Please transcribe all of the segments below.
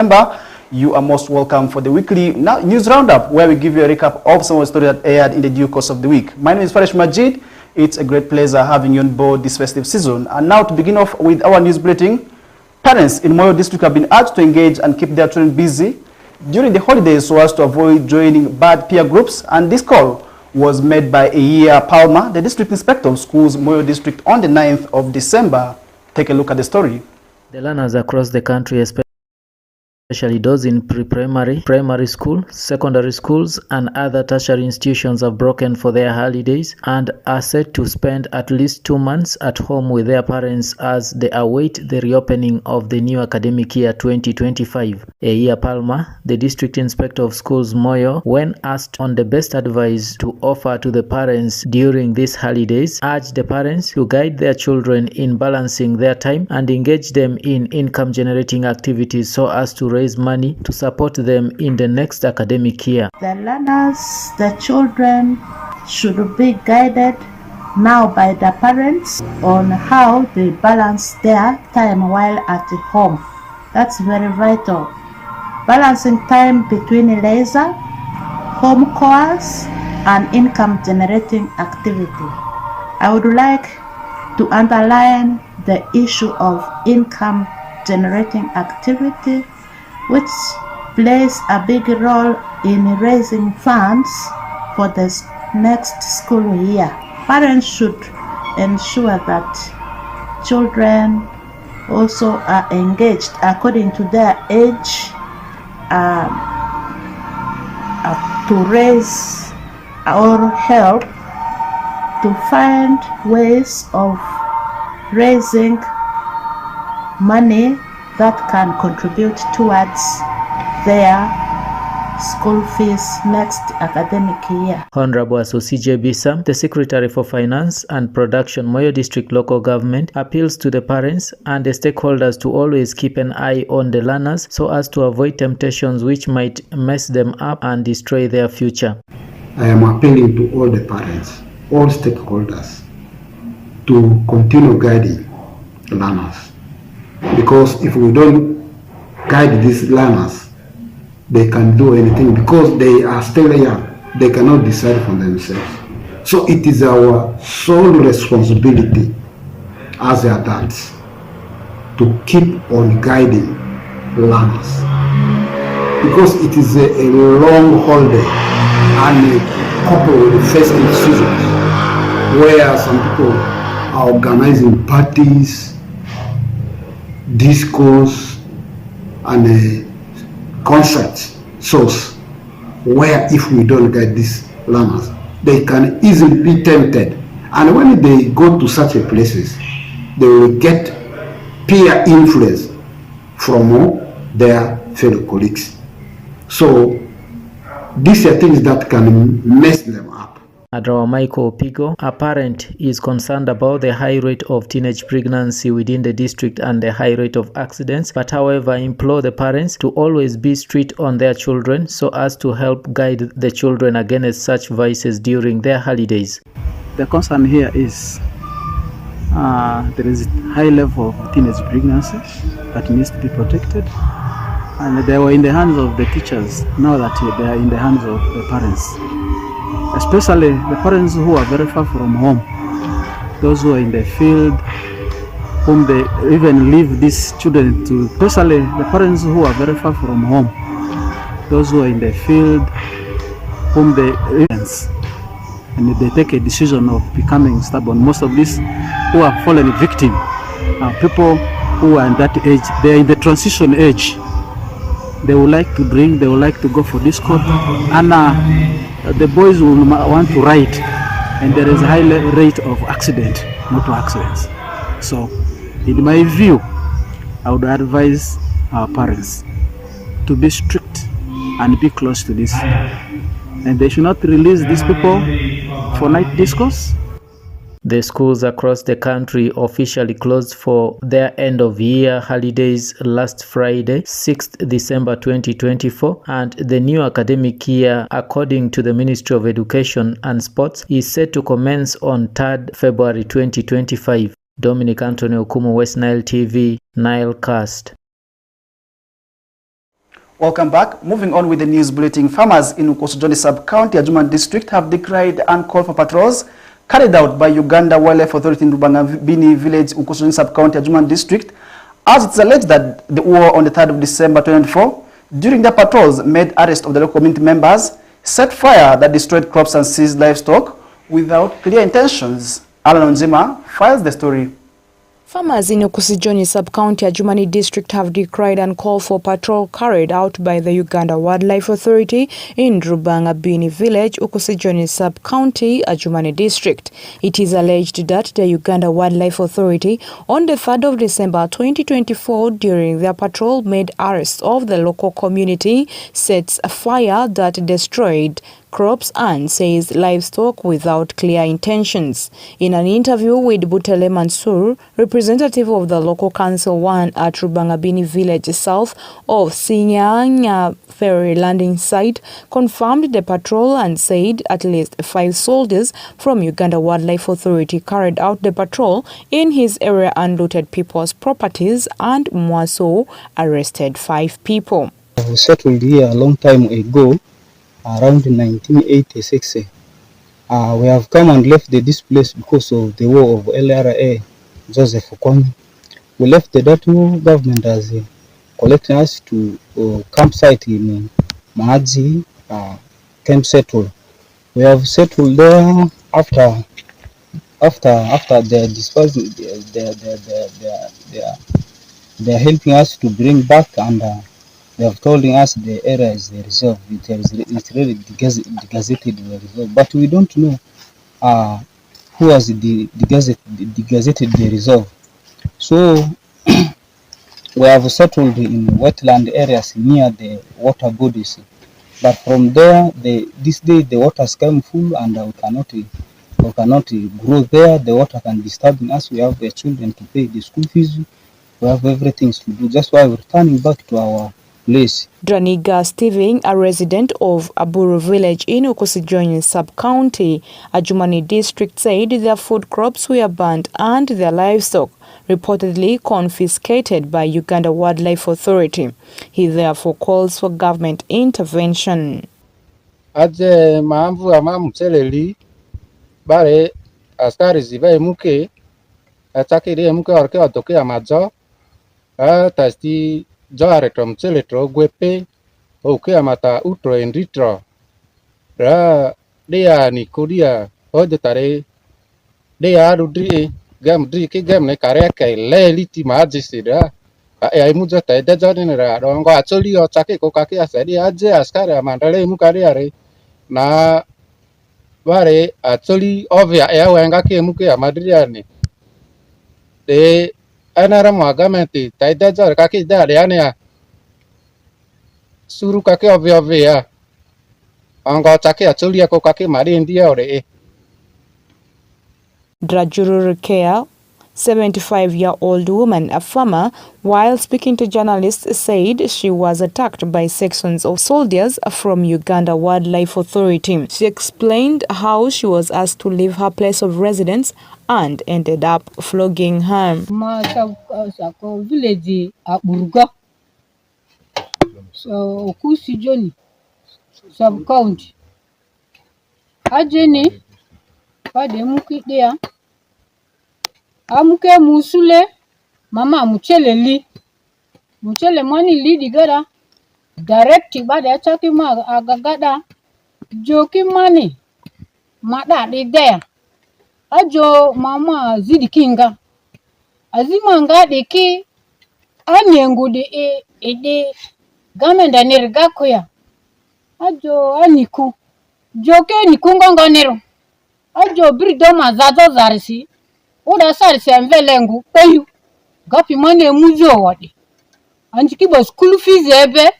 December, you are most welcome for the weekly news roundup, where we give you a recap of some of the stories that aired in the due course of the week. My name is Faresh Majid. It's a great pleasure having you on board this festive season. And now, to begin off with our news bulletin, parents in Moyo district have been urged to engage and keep their children busy during the holidays so as to avoid joining bad peer groups. And this call was made by Iya Palmer, the district inspector of schools, Moyo district, on the 9th of December. Take a look at the story. The learners across the country, especially those in pre-primary, primary school, secondary schools and other tertiary institutions, have broken for their holidays and are set to spend at least 2 months at home with their parents as they await the reopening of the new academic year 2025. Iya Palmer, the district inspector of schools Moyo, when asked on the best advice to offer to the parents during these holidays, urged the parents to guide their children in balancing their time and engage them in income generating activities so as to raise money to support them in the next academic year. The learners, the children, should be guided now by the parents on how they balance their time while at home. That's very vital. Balancing time between leisure, home chores, and income generating activity. I would like to underline the issue of income generating activity, which plays a big role in raising funds for the next school year. Parents should ensure that children also are engaged according to their age to raise or help to find ways of raising money that can contribute towards their school fees next academic year. Honorable Asosije Bisa, the Secretary for Finance and Production, Moyo District Local Government, appeals to the parents and the stakeholders to always keep an eye on the learners so as to avoid temptations which might mess them up and destroy their future. I am appealing to all the parents, all stakeholders, to continue guiding learners. Because if we don't guide these learners, they can do anything because they are still young. They cannot decide for themselves. So it is our sole responsibility as adults to keep on guiding learners. Because it is a long holiday and coupled with the festive seasons where some people are organizing parties, discourse and concerts, shows, where if we don't get these learners, they can easily be tempted. And when they go to such a places, they will get peer influence from their fellow colleagues. So these are things that can mess them up. Adrawa Michael Pigo, a parent, is concerned about the high rate of teenage pregnancy within the district and the high rate of accidents, but however implore the parents to always be strict on their children so as to help guide the children against such vices during their holidays. The concern here is there is a high level of teenage pregnancy that needs to be protected, and they were in the hands of the teachers. Now that they are in the hands of the parents, especially the parents who are very far from home, those who are in the field, whom they even leave these children to, especially the parents who are very far from home, those who are in the field, whom they and they take a decision of becoming stubborn. Most of these who are fallen victim are people who are in that age. They are in the transition age. They would like to drink, they would like to go for disco, and the boys will want to ride, and there is a high rate of accident, motor accidents. So, in my view, I would advise our parents to be strict and be close to this, and they should not release these people for night discourse. The schools across the country officially closed for their end-of-year holidays last Friday, 6th December 2024, and the new academic year, according to the Ministry of Education and Sports, is set to commence on 3rd February 2025. Dominic Anthony Okumu, West Nile TV, Nile Cast. Welcome back. Moving on with the news bulletin. Farmers in Ukosojoni Sub-County, Adjumani District, have decried and called for patrols carried out by Uganda Wildlife Authority in Rubangabini Village, Ukosojoni Sub-County, Adjumani District, as it's alleged that the war on the 3rd of December 2024, during the patrols, made arrest of the local community members, set fire that destroyed crops and seized livestock without clear intentions. Alan Onzima files the story. Farmers in Ukosojoni Sub-County, Adjumani District have decried and called for patrol carried out by the Uganda Wildlife Authority in Rubangabini Village, Ukosojoni Sub-County, Adjumani District. It is alleged that the Uganda Wildlife Authority on the 3rd of December 2024 during their patrol made arrests of the local community, sets a fire that destroyed crops and seized livestock without clear intentions. In an interview with Butele Mansour, representative of the local council 1 at Rubangabini Village south of Sinyanya ferry landing site, confirmed the patrol and said at least 5 soldiers from Uganda Wildlife Authority carried out the patrol in his area and looted people's properties, and Mwaso arrested 5 people. We settled here a long time ago, around 1986. We have come and left this place because of the war of LRA, Joseph Okonya. We left the Datu government as collecting us to campsite in Mahadzi, camp settle. We have settled there after the disposal. They are helping us to bring back, and they have told us the area is the reserve. It's really gazetted the reserve, but we don't know who has gazetted the reserve. So we have settled in wetland areas near the water bodies, but from there, this day the waters came full, and we cannot grow there. The water can disturb us. We have the children to pay the school fees. We have everything to do. That's why we're turning back to our place. Draniga Steven, a resident of Aburu village in Ukosojoni Sub-County, Adjumani District, said their food crops were burnt and their livestock reportedly confiscated by Uganda Wildlife Authority. He therefore calls for government intervention. Aje maamvu amamcheleli bare askari zive muke atakiri muke orke otoke amajo tasti joare trom cheletro gwepe oke amata utro endritro ra dia nikodia odetare dia rudri gam dri ke gam ne kare kai le liti majisira ai muja ta da jani ra rongo acholi o chake ko kake asari aje askari amandale mukari are na bare acholi ovya ya wenga ke muke amadriani de anara magamenti taida jar kake da ya suru kake ovya anga chake acholi ko kake mari india ore. Drajuru Rukea, 75-year-old woman, a farmer, while speaking to journalists, said she was attacked by sections of soldiers from Uganda Wildlife Authority. She explained how she was asked to leave her place of residence and ended up flogging her. Village Aburuga, so Ukosojoni Sub-County. Ajeni pade muki dia amuke musule mama muchele mani li digara direct bade achaki ma agagada joki mani mada de there ajo mama zidikinga azima ngade ki anyengu de gamenda nirgakoya ajo aniku joke nikunga nganero ajo brido mazazo zarisi uda sarisi amvelengu peyu gapi mane mujo wadi anjikibo school fees ebe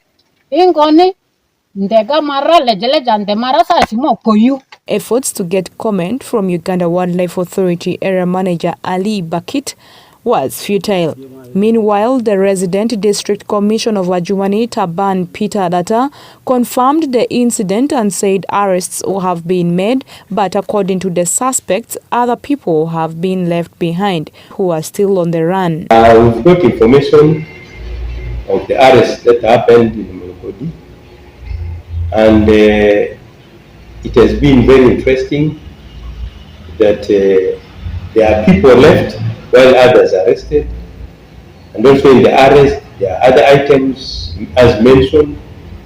ingone ndega mara lejeleja nde mara sarisi mo koyu. Efforts to get comment from Uganda Wildlife Authority Area Manager Ali Bakit was futile. Meanwhile, the resident District Commission of Adjumani, Taban Peter Data, confirmed the incident and said arrests have been made, but according to the suspects, other people have been left behind who are still on the run. We've got information of the arrests that happened in everybody. And it has been very interesting that there are people left while others are arrested. And also in the arrest, there are other items, as mentioned,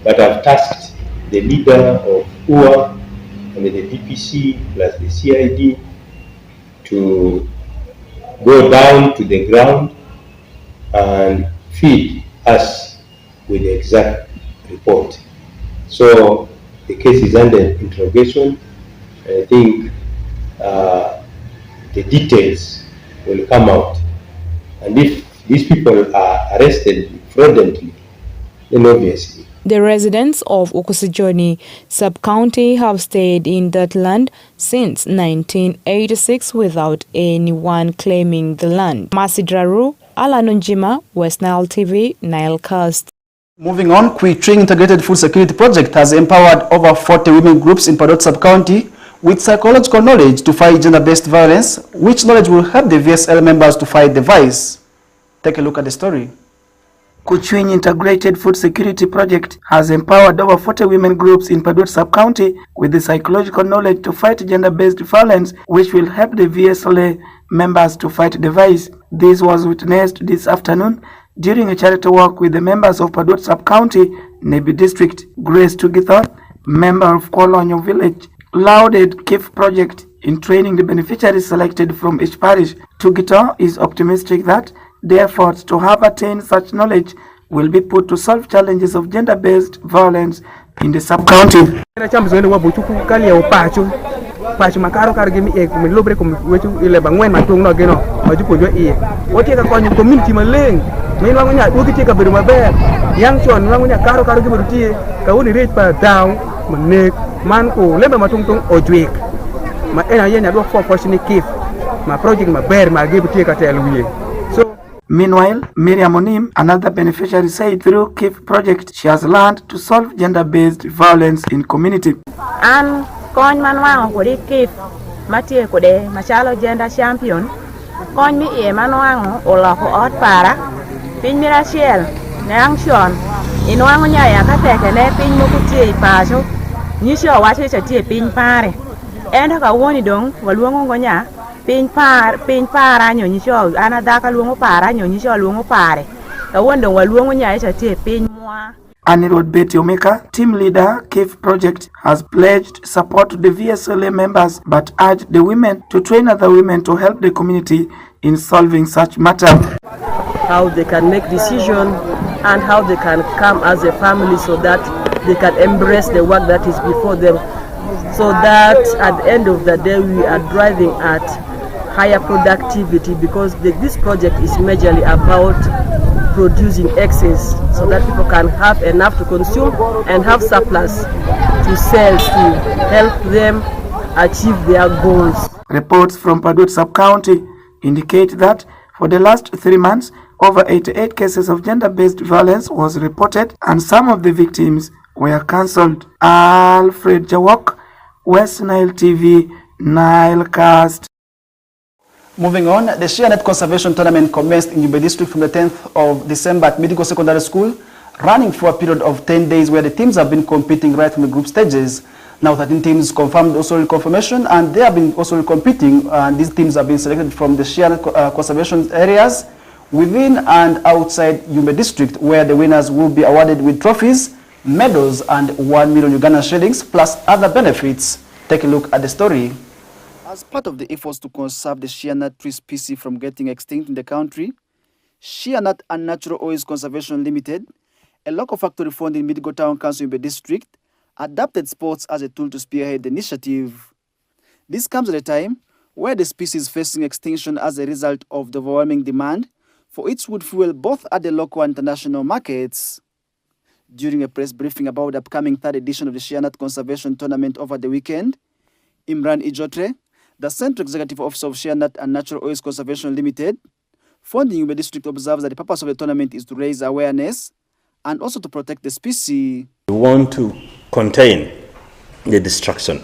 that have tasked the leader of UA and the DPC plus the CID to go down to the ground and feed us with the exact report. So the case is under interrogation. I think the details will come out. And if these people are arrested fraudulently, then obviously. The residents of Ukusijoni sub-county have stayed in that land since 1986 without anyone claiming the land. Masidraru, Alanunjima, West Nile TV, Nilecast. Moving on, Kuitring Integrated Food Security Project has empowered over 40 women groups in Padot sub-county with psychological knowledge to fight gender-based violence, which knowledge will help the VSL members to fight the vice. Take a look at the story. Kuchwiny Integrated Food Security Project has empowered over 40 women groups in Padot sub-county with the psychological knowledge to fight gender-based violence, which will help the VSLA members to fight the vice. This was witnessed this afternoon during a charity walk with the members of Padot sub-county, Nebi district. Grace Tugithon, member of Kolonyo village, lauded KIF project in training the beneficiaries selected from each parish. Tugithon is optimistic that the efforts to have attained such knowledge will be put to solve challenges of gender-based violence in the sub-county. Pachi makaro kargimi kum lobre kum wetu ile bangwen matung no geno majuko jo iye wote ka konyu community maleng min wangu nya duki tika beru maber yang chon wangu nya karo gibi rutie ka uni rate pa down manek man ko lebe matung tung ojwek ma ena yenya do for fortune kif ma project maber ma gibi tika tel wiye. So meanwhile, Miriam Onim, another beneficiary, said through KIF project she has learned to solve gender-based violence in community. And Kony man wango kodi KIF matie kode machalo gender champion kony mi e man wango oloko ot para piny mirachiel ne angshon in wango nyaya kateke ne piny mokutie ipacho nyisho wacho chatie piny pare endo kawuoni dong waluongo ngonya piny para nyo nyisho anadhaka luongo para nyo nyisho luongo pare kawuoni dong waluongo nyaya chatie piny mwa. Anirudh Betty Omeka, team leader, KIF project, has pledged support to the VSLA members but urged the women to train other women to help the community in solving such matters. How they can make decisions and how they can come as a family so that they can embrace the work that is before them, so that at the end of the day we are driving at higher productivity, because this project is majorly about producing excess so that people can have enough to consume and have surplus to sell to help them achieve their goals. Reports from Padot sub-county indicate that for the last 3 months, over 88 cases of gender-based violence was reported and some of the victims were cancelled. Alfred Jawok, West Nile TV, Nilecast. Moving on, the ShareNet Conservation Tournament commenced in Yube District from the 10th of December at Medical Secondary School, running for a period of 10 days where the teams have been competing right from the group stages. Now 13 teams confirmed also reconfirmation, and they have been also competing, and these teams have been selected from the ShareNet conservation areas within and outside Yube District, where the winners will be awarded with trophies, medals, and 1 million Ugandan shillings, plus other benefits. Take a look at the story. As part of the efforts to conserve the shea nut tree species from getting extinct in the country, Shea Nut and Natural Oils Conservation Limited, a local factory found in Midgo Town Council Yube District, adapted sports as a tool to spearhead the initiative. This comes at a time where the species is facing extinction as a result of the overwhelming demand for its wood fuel both at the local and international markets. During a press briefing about the upcoming 3rd edition of the Shea Nut Conservation Tournament over the weekend, Imran Ijotre, the Central Executive Officer of Shea Nut and Natural Oils Conservation Limited, found in Yube District, observes that the purpose of the tournament is to raise awareness and also to protect the species. We want to contain the destruction.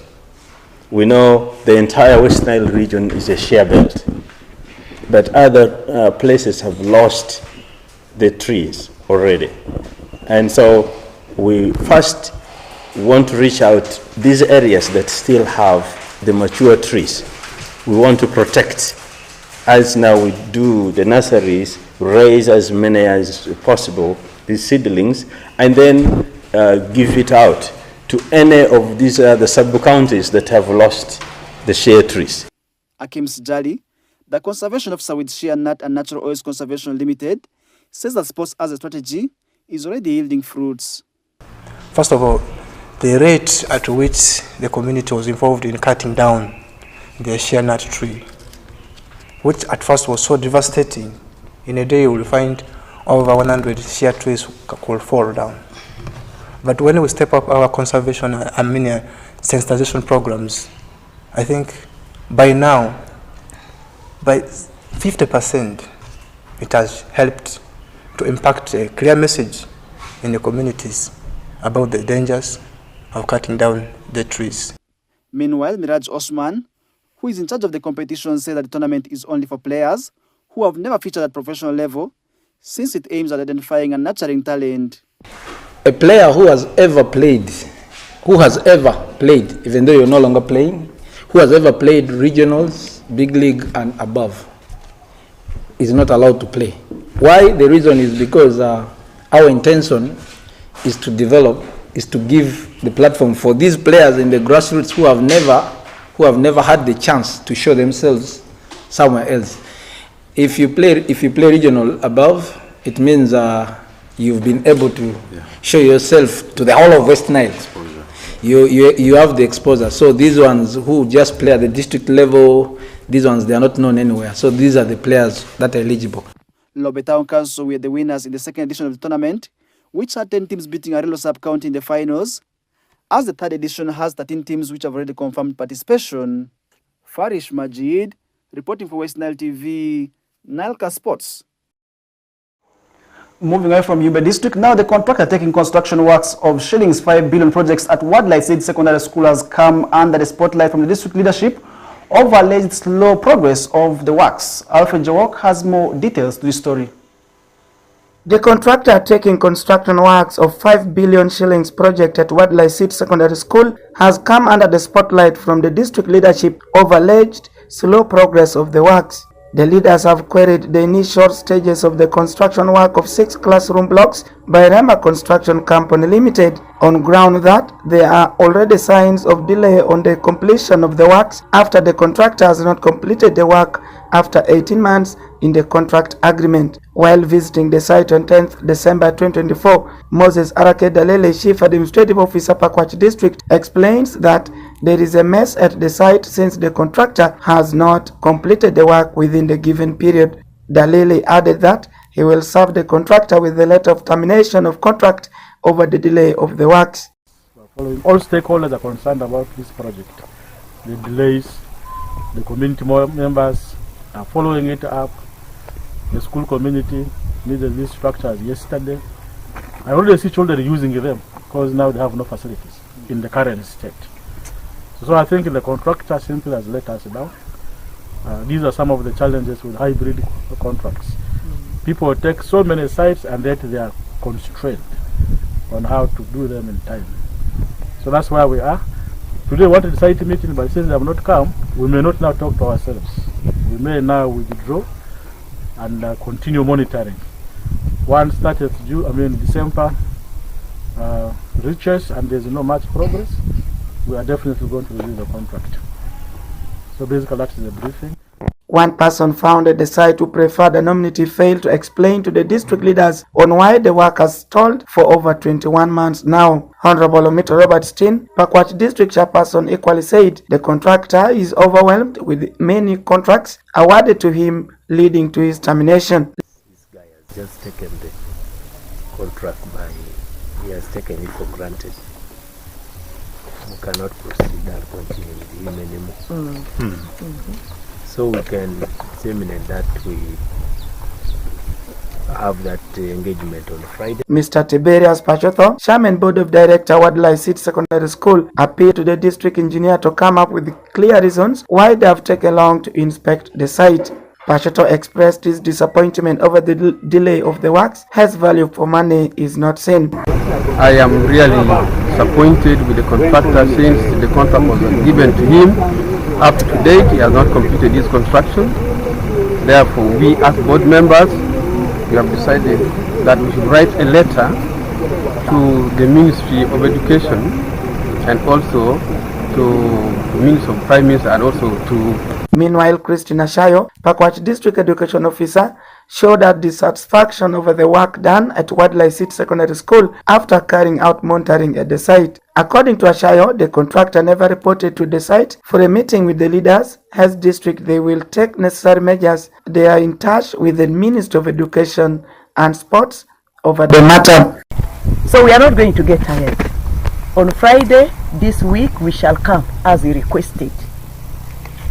We know the entire West Nile region is a shea belt, but other places have lost the trees already. And so we first want to reach out these areas that still have the mature trees. We want to protect, as now we do the nurseries, raise as many as possible, these seedlings, and then give it out to any of these other sub-counties that have lost the shea trees. Akim Sijali, the conservation officer with Shea Nut and Natural Oils Conservation Limited, says that sports as a strategy is already yielding fruits. First of all, the rate at which the community was involved in cutting down the shea nut tree, which at first was so devastating. In a day you will find over 100 shea trees could fall down. But when we step up our conservation, sensitization programs, I think by now, by 50%, it has helped to impact a clear message in the communities about the dangers of cutting down the trees. Meanwhile, Miraj Osman, who is in charge of the competition, said that the tournament is only for players who have never featured at professional level, since it aims at identifying and nurturing talent. A player who has ever played, even though you're no longer playing, who has ever played regionals, big league and above, is not allowed to play. Why? The reason is because our intention is to develop, is to give the platform for these players in the grassroots who have never had the chance to show themselves somewhere else. If you play regional above, it means you've been able to show yourself to the whole of West Nile. You have the exposure. So these ones who just play at the district level, these ones, they are not known anywhere. So these are the players that are eligible. Lobe Town Council were the winners in the second edition of the tournament, which had 10 teams beating Arelo sub-county in the finals, as the third edition has 13 teams which have already confirmed participation. Farish Majid, reporting for West Nile TV, Nileka Sports. Moving away from Yube District, now the contractor taking construction works of Shillings 5 billion projects at Wadlight Seed Secondary School has come under the spotlight from the district leadership over alleged slow progress of the works. Alfred Jawok has more details to this story. The contractor taking construction works of 5 billion shillings project at Wadlight Seed Secondary School has come under the spotlight from the district leadership over alleged slow progress of the works. The leaders have queried the initial stages of the construction work of 6 classroom blocks by Rema Construction Company Limited on ground that there are already signs of delay on the completion of the works after the contractor has not completed the work after 18 months in the contract agreement. While visiting the site on 10th December 2024, Moses Arake Dalele, Chief Administrative Officer, Pakwach District, explains that there is a mess at the site since the contractor has not completed the work within the given period. Dalele added that he will serve the contractor with a letter of termination of contract over the delay of the works. All stakeholders are concerned about this project. The delays, the community members are following it up. The school community needed these structures yesterday. I already see children using them because now they have no facilities in the current state. So I think the contractor simply has let us down. These are some of the challenges with hybrid contracts. People take so many sites and yet they are constrained on how to do them in time. So that's where we are. Today we wanted a site meeting, but since they have not come, we may not now talk to ourselves. We may now withdraw and continue monitoring. Once that is due, December reaches and there's no much progress, we are definitely going to release the contract. So basically that is the briefing. One person found at the site who preferred anonymity failed to explain to the district leaders on why the work has stalled for over 21 months now. Honorable Omito Robert Steen, Pakwach District Chairperson, equally said the contractor is overwhelmed with many contracts awarded to him, leading to his termination. This guy has just taken the contract he has taken it for granted. We cannot proceed and continue with him anymore. So we can disseminate that we have that engagement on Friday. Mr. Tiberius Pachotho, Chairman Board of Director, Wadlight Seed Secondary School, appealed to the district engineer to come up with clear reasons why they have taken long to inspect the site. Pacheto expressed his disappointment over the delay of the works, as value for money is not seen. I am really disappointed with the contractor since the contract was given to him. Up to date, he has not completed his construction. Therefore, we as board members, we have decided that we should write a letter to the Ministry of Education and also to the Ministry of Prime Minister and also to... Meanwhile, Christina Shayo, Pakwach District Education Officer, showed her dissatisfaction over the work done at Wadlai City Secondary School after carrying out monitoring at the site. According to Ashayo, the contractor never reported to the site for a meeting with the leaders. As district, they will take necessary measures. They are in touch with the Ministry of Education and Sports over the matter. So we are not going to get tired. On Friday this week, we shall come as he requested.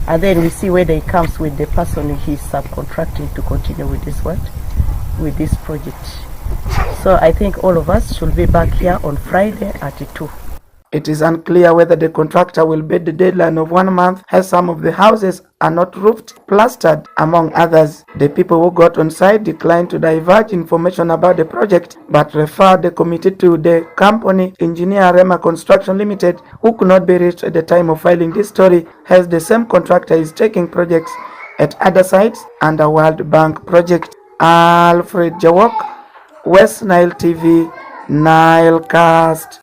And then we see whether he comes with the person he's subcontracting to continue with this work, with this project. So I think all of us should be back here on Friday at 2. It is unclear whether the contractor will beat the deadline of 1 month, as some of the houses are not roofed, plastered, among others. The people who got on site declined to divulge information about the project, but referred the committee to the company Engineer Rema Construction Limited, who could not be reached at the time of filing this story, as the same contractor is taking projects at other sites under World Bank project. Alfred Jawok, West Nile TV, Nilecast.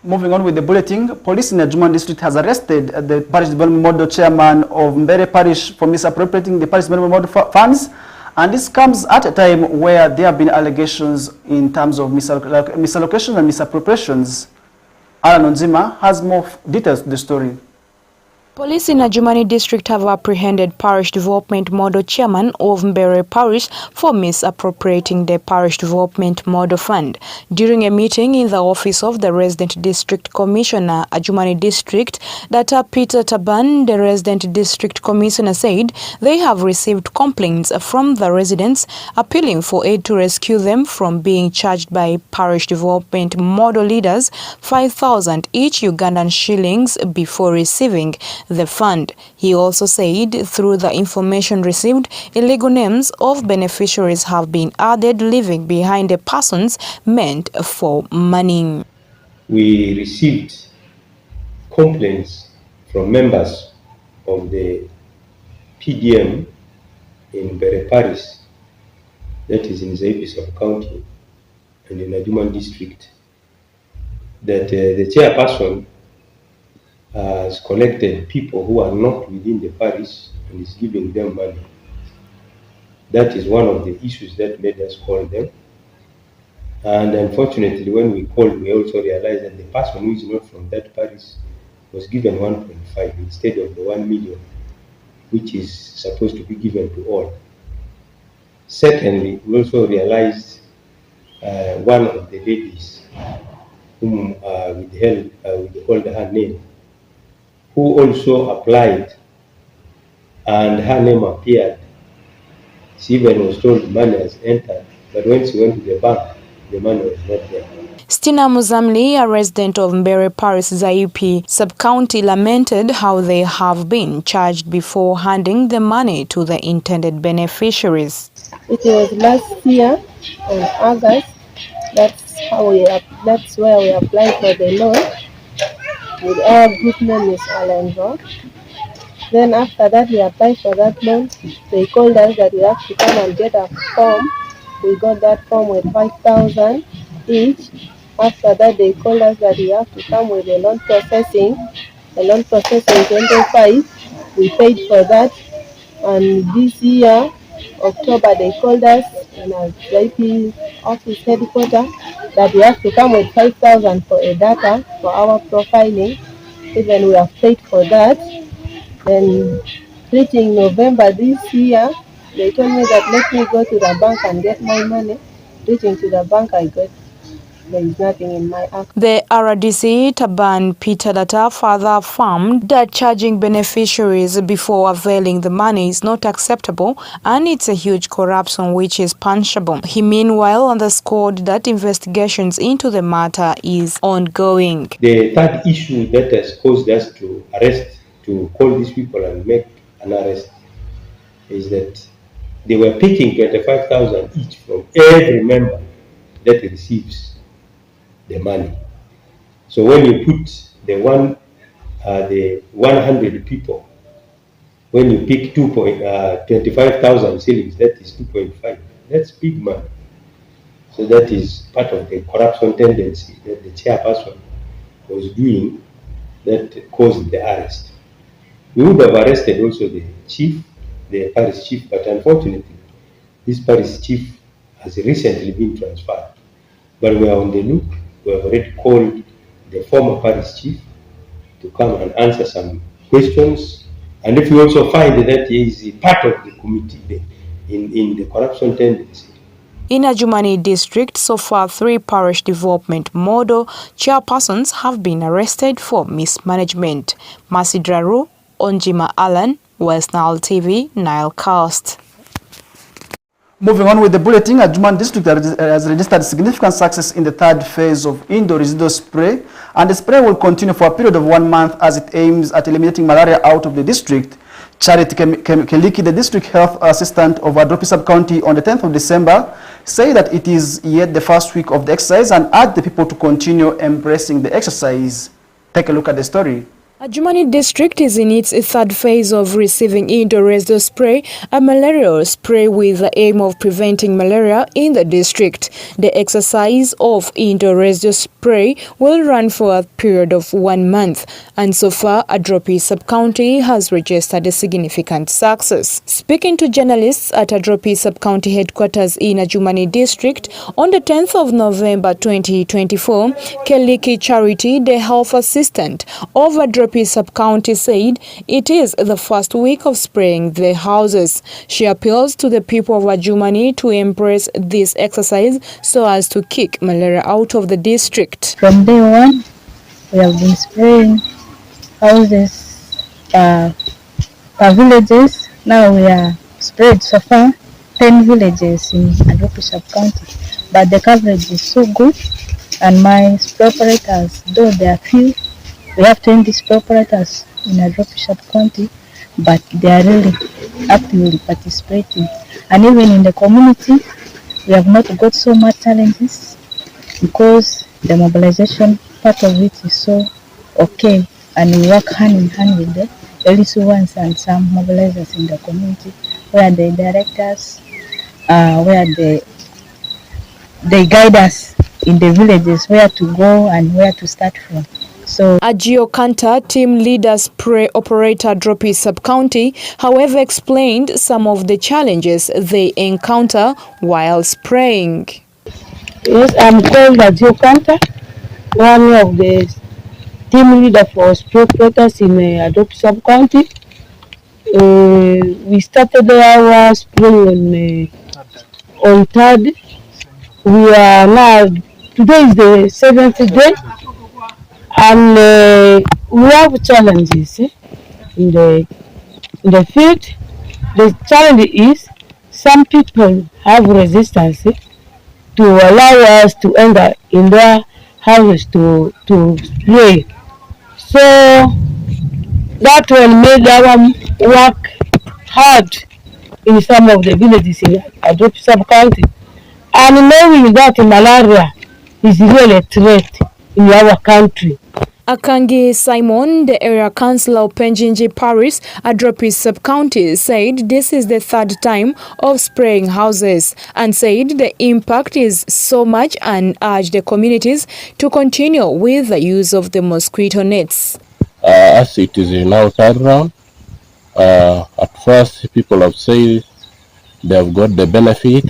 Moving on with the bulletin, police in Adjumani district has arrested the parish development model chairman of Mbere parish for misappropriating the parish development model funds. And this comes at a time where there have been allegations in terms of misallocations and misappropriations. Alan Onzima has more details to the story. Police in Adjumani district have apprehended parish development model chairman of Mbere parish for misappropriating the parish development model fund. During a meeting in the office of the resident district commissioner, Adjumani district, Dr. Peter Taban, the resident district commissioner, said they have received complaints from the residents appealing for aid to rescue them from being charged by parish development model leaders 5,000 each Ugandan shillings before receiving the fund. He also said through the information received, illegal names of beneficiaries have been added, leaving behind the persons meant for money. We received complaints from members of the PDM in Mbere Parish, that is in Zaipisau County and in Adjumani district, that the chairperson has collected people who are not within the parish and is giving them money. That is one of the issues that made us call them. And unfortunately, when we called, we also realized that the person who is not from that parish was given 1.5 instead of the 1 million, which is supposed to be given to all. Secondly, we also realized one of the ladies whom withheld her name, who also applied and her name appeared. She even was told money has entered, but when she went to the bank, the money was not there. Stina Muzamli, a resident of Mbere Parish Zaipi sub-county, lamented how they have been charged before handing the money to the intended beneficiaries. It was last year on August. That's where we applied for the loan. With our group name is Alenzo. Then after that we applied for that loan. They called us that we have to come and get a form. We got that form with 5,000 each. After that they called us that we have to come with a loan processing. The loan processing 25. We paid for that. And this year, October, they called us in our JP office headquarters that we have to come with 5,000 for a data for our profiling. Even we have paid for that. Then reaching November this year, they told me that let me go to the bank and get my money. Reaching to the bank, there is nothing in my account. The RDC Taban Peter Data further affirmed that charging beneficiaries before availing the money is not acceptable and it's a huge corruption which is punishable. He meanwhile underscored that investigations into the matter is ongoing. The third issue that has caused us to arrest, to call these people and make an arrest is that they were picking 25,000 each from every member that receives the money. So when you put the 100 people, when you pick 25,000 shillings, that is 2.5. That's big money. So that is part of the corruption tendency that the chairperson was doing that caused the arrest. We would have arrested also the chief, the parish chief, but unfortunately, this parish chief has recently been transferred. But we are on the look. We have already called the former parish chief to come and answer some questions. And if we also find that he is part of the committee in the corruption tendency. In Adjumani district, so far 3 parish development model chairpersons have been arrested for mismanagement. Masidraru, Onjima Alan, West Nile TV, Nilecast. Moving on with the bulletin, Adjumani district has registered significant success in the 3rd phase of indoor residual spray, and the spray will continue for a period of 1 month as it aims at eliminating malaria out of the district. Charity Keliki, the district health assistant of Adropi sub-county on the 10th of December, say that it is yet the first week of the exercise and urge the people to continue embracing the exercise. Take a look at the story. Adjumani district is in its 3rd phase of receiving indoor residue spray, a malarial spray with the aim of preventing malaria in the district. The exercise of indoor residue spray will run for a period of 1 month, and so far Adropi sub-county has registered a significant success. Speaking to journalists at Adropi sub-county headquarters in Adjumani district on the 10th of November 2024, Keliki Charity, the health assistant of Adropi sub-county, said it is the first week of spraying the houses. She appeals to the people of Adjumani to embrace this exercise so as to kick malaria out of the district. From day one, we have been spraying houses per villages. Now we are spread so far 10 villages in Adropi sub-county, but the coverage is so good, and my spray operators, though they are few, we have 20 spray operators in Adropi sub-county, but they are really actively participating. And even in the community, we have not got so much challenges because the mobilization part of it is so okay, and we work hand in hand with the LSU ones and some mobilizers in the community, where the directors, where they guide us in the villages where to go and where to start from. So Agio Kanta, team leader spray operator Adropi sub-county, however, explained some of the challenges they encounter while spraying. Yes, I'm called Agio Kanta, one of the team leader for spray operators in Adropi sub-county. We started our spraying on 3rd. We are now, today is the 7th day. And we have challenges in the field. The challenge is some people have resistance to allow us to enter in their houses to spray. So that one made our work hard in some of the villages in Adropi sub-county. And knowing that malaria is really a threat in our country. Akangi Simon, the area councillor of Penjinji Parish, Adropi sub-county, said this is the 3rd time of spraying houses and said the impact is so much and urged the communities to continue with the use of the mosquito nets. As it is now 3rd round, at first people have said they have got the benefit.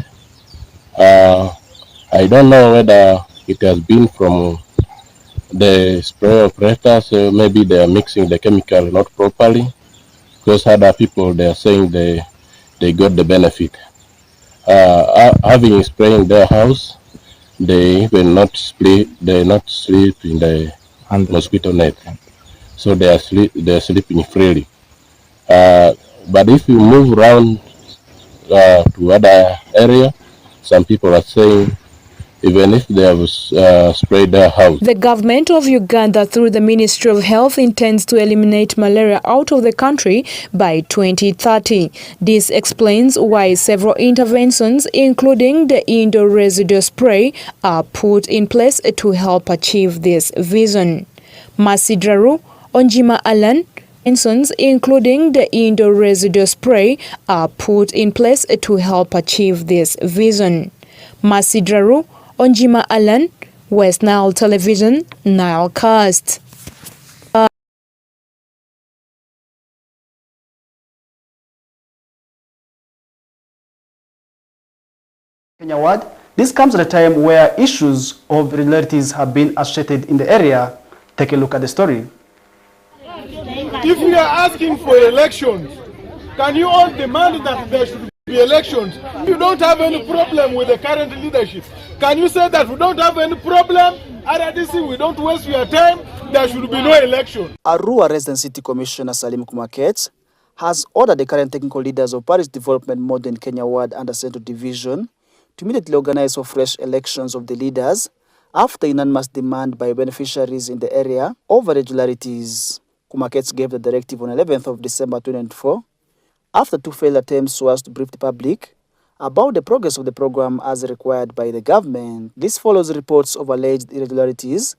I don't know whether it has been from the spray operators, maybe they are mixing the chemical not properly, because other people they are saying they got the benefit. Having spraying their house, they even not sleep in the mosquito net, so they are sleeping freely. But if you move around to other area, some people are saying even if they have sprayed their house. The government of Uganda, through the Ministry of Health, intends to eliminate malaria out of the country by 2030. This explains why several interventions, including the indoor residue spray, are put in place to help achieve this vision. Masidraru Onjima Alan, including the indoor residue spray, are put in place to help achieve this vision. Masidraru Onjima Alan, West Nile Television, Nilecast. Kenya Ward. This comes at a time where issues of irregularities have been associated in the area. Take a look at the story. If we are asking for elections, can you all demand that there should be elections? You don't have any problem with the current leadership. Can you say that we don't have any problem? RDC, we don't waste your time. There should be no election. Arua Resident City Commissioner Salim Kumaket has ordered the current technical leaders of Parish Development Modern Kenya Ward under Central Division to immediately organize for fresh elections of the leaders after unanimous demand by beneficiaries in the area over irregularities. Kumakets gave the directive on 11th of December 2024 after 2 failed attempts so as to brief the public about the progress of the program as required by the government. This follows reports of alleged irregularities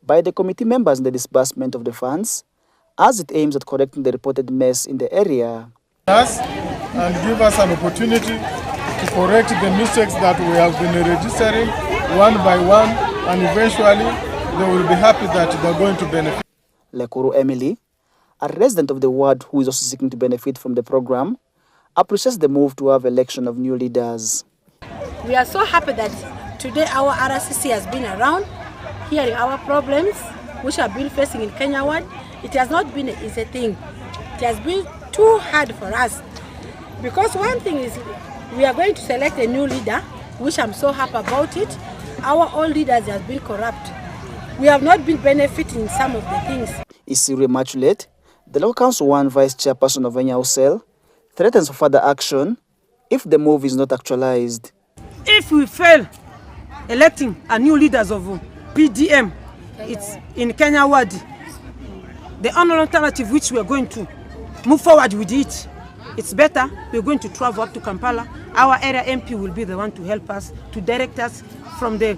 by the committee members in the disbursement of the funds as it aims at correcting the reported mess in the area. And give us an opportunity to correct the mistakes that we have been registering one by one, and eventually they will be happy that they're going to benefit. Lekuru Emily, a resident of the ward who is also seeking to benefit from the program, appreciates the move to have election of new leaders. We are so happy that today our RCC has been around, hearing our problems which have been facing in Kenya Ward. It has not been an easy thing. It has been too hard for us. Because one thing is, we are going to select a new leader, which I'm so happy about it. Our old leaders have been corrupt. We have not been benefiting some of the things. Isiru Immaculate, the local council 1 vice chairperson of Enyaucel, threatens further action if the move is not actualized. If we fail electing a new leaders of PDM, it's in Kenya Ward, the only alternative which we are going to move forward with it, it's better we're going to travel up to Kampala. Our area MP will be the one to help us, to direct us from the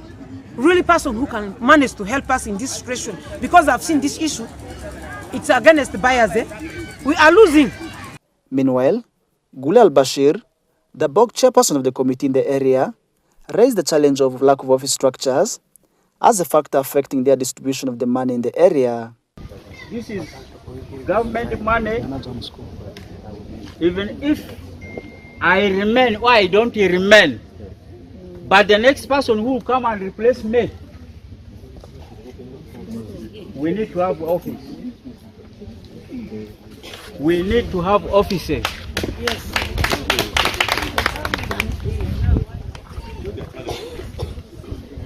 really person who can manage to help us in this situation. Because I've seen this issue, it's against the buyers. We are losing. Meanwhile, Gula al-Bashir, the BOG chairperson of the committee in the area, raised the challenge of lack of office structures as a factor affecting their distribution of the money in the area. This is government money. Even if I remain or I don't remain, but the next person who will come and replace me, we need to have office. We need to have offices. Yes.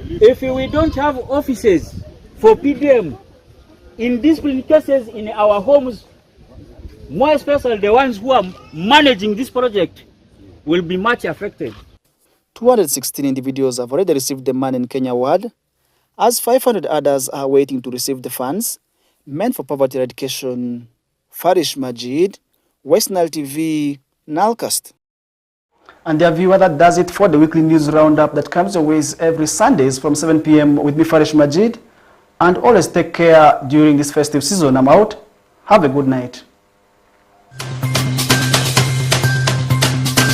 If we don't have offices for PDM, in discipline cases in our homes, more especially the ones who are managing this project, will be much affected. 216 individuals have already received the money in Kenya Ward, as 500 others are waiting to receive the funds meant for poverty eradication. Farish Majid, West Nile TV, Nilecast. And dear viewer, that does it for the weekly news roundup that comes your ways every Sundays from 7 p.m. with me, Farish Majid. And always take care during this festive season. I'm out. Have a good night.